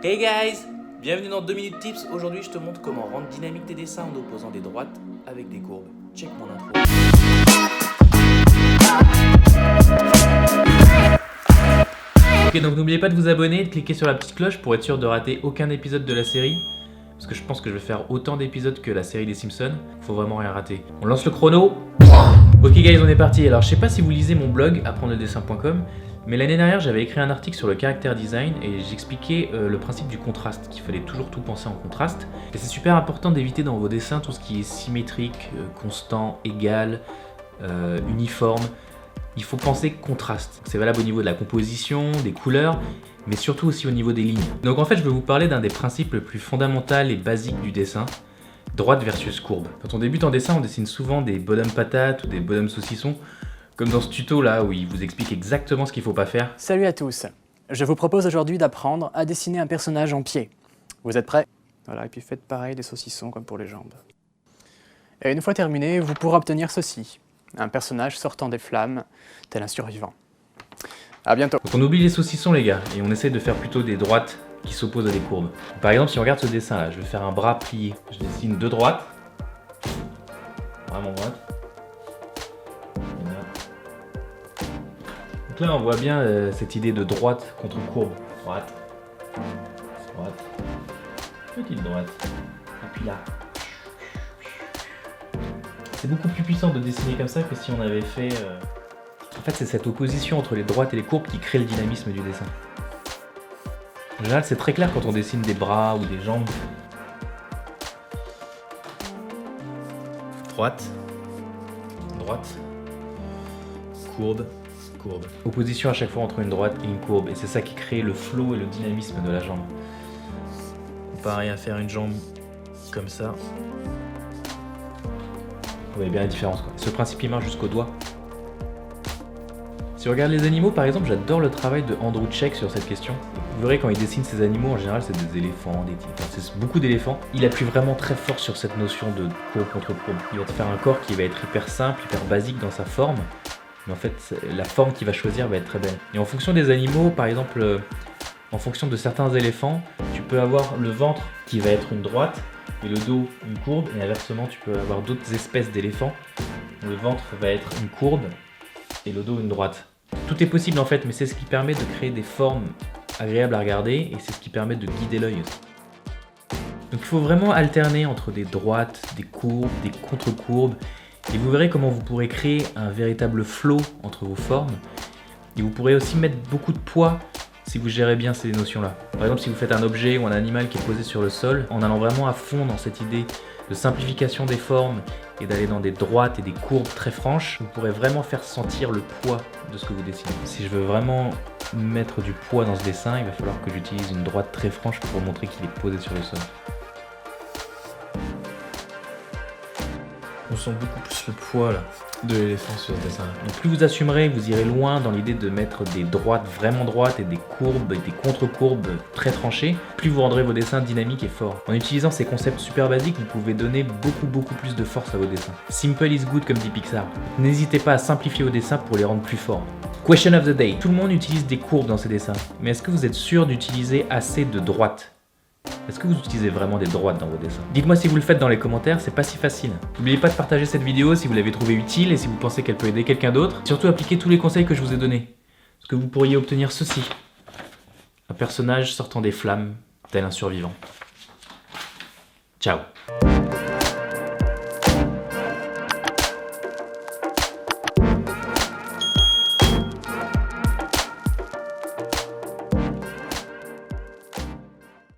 Hey guys, bienvenue dans 2 minutes tips. Aujourd'hui je te montre comment rendre dynamique tes dessins en opposant des droites avec des courbes. Check mon intro. Ok, donc n'oubliez pas de vous abonner et de cliquer sur la petite cloche pour être sûr de rater aucun épisode de la série. Parce que je pense que je vais faire autant d'épisodes que la série des Simpsons. Faut vraiment rien rater. On lance le chrono. Ok guys, on est parti. Alors je sais pas si vous lisez mon blog apprendredessin.com, mais l'année dernière j'avais écrit un article sur le character design et j'expliquais le principe du contraste, qu'il fallait toujours tout penser en contraste. Et c'est super important d'éviter dans vos dessins tout ce qui est symétrique, constant, égal, uniforme. Il faut penser contraste. C'est valable au niveau de la composition, des couleurs, mais surtout aussi au niveau des lignes. Donc en fait je vais vous parler d'un des principes les plus fondamentaux et basiques du dessin. Droite versus courbe. Quand on débute en dessin, on dessine souvent des bonhommes patates ou des bonhommes saucissons, comme dans ce tuto là où il vous explique exactement ce qu'il ne faut pas faire. Salut à tous, je vous propose aujourd'hui d'apprendre à dessiner un personnage en pied. Vous êtes prêts? Voilà, et puis faites pareil des saucissons comme pour les jambes. Et une fois terminé, vous pourrez obtenir ceci, un personnage sortant des flammes, tel un survivant. A bientôt. Donc on oublie les saucissons les gars, et on essaie de faire plutôt des droites qui s'opposent à des courbes. Par exemple, si on regarde ce dessin là, je vais faire un bras plié. Je dessine deux droites. Vraiment droite. Donc là, on voit bien cette idée de droite contre courbe. Droite. Droite. Petite droite. Et puis là. C'est beaucoup plus puissant de dessiner comme ça que si on avait fait... En fait, c'est cette opposition entre les droites et les courbes qui crée le dynamisme du dessin. En général, c'est très clair quand on dessine des bras ou des jambes. Droite, droite, courbe, courbe. Opposition à chaque fois entre une droite et une courbe. Et c'est ça qui crée le flow et le dynamisme de la jambe. Pareil à faire une jambe comme ça. Vous voyez bien la différence, quoi. Ce principe il marche jusqu'au doigt. Si on regarde les animaux, par exemple, j'adore le travail de Andrew Check sur cette question. Vous verrez quand il dessine ses animaux, en général, c'est des éléphants, des tigres, c'est beaucoup d'éléphants. Il appuie vraiment très fort sur cette notion de courbe contre courbe. Il va te faire un corps qui va être hyper simple, hyper basique dans sa forme. Mais en fait, la forme qu'il va choisir va être très belle. Et en fonction des animaux, par exemple, en fonction de certains éléphants, tu peux avoir le ventre qui va être une droite et le dos une courbe. Et inversement, tu peux avoir d'autres espèces d'éléphants. Le ventre va être une courbe et le dos une droite. Tout est possible en fait, mais c'est ce qui permet de créer des formes agréables à regarder et c'est ce qui permet de guider l'œil aussi. Donc il faut vraiment alterner entre des droites, des courbes, des contre-courbes et vous verrez comment vous pourrez créer un véritable flow entre vos formes et vous pourrez aussi mettre beaucoup de poids si vous gérez bien ces notions-là. Par exemple, si vous faites un objet ou un animal qui est posé sur le sol, en allant vraiment à fond dans cette idée de simplification des formes et d'aller dans des droites et des courbes très franches, vous pourrez vraiment faire sentir le poids de ce que vous dessinez. Si je veux vraiment mettre du poids dans ce dessin, il va falloir que j'utilise une droite très franche pour montrer qu'il est posé sur le sol. On sent beaucoup plus le poids là, de l'éléphant sur ce dessin. Donc plus vous assumerez, vous irez loin dans l'idée de mettre des droites vraiment droites et des courbes et des contre-courbes très tranchées, plus vous rendrez vos dessins dynamiques et forts. En utilisant ces concepts super basiques, vous pouvez donner beaucoup plus de force à vos dessins. Simple is good comme dit Pixar. N'hésitez pas à simplifier vos dessins pour les rendre plus forts. Question of the day. Tout le monde utilise des courbes dans ses dessins, mais est-ce que vous êtes sûr d'utiliser assez de droites ? Est-ce que vous utilisez vraiment des droites dans vos dessins? Dites-moi si vous le faites dans les commentaires, c'est pas si facile. N'oubliez pas de partager cette vidéo si vous l'avez trouvée utile et si vous pensez qu'elle peut aider quelqu'un d'autre. Surtout appliquez tous les conseils que je vous ai donnés. Parce que vous pourriez obtenir ceci. Un personnage sortant des flammes, tel un survivant. Ciao.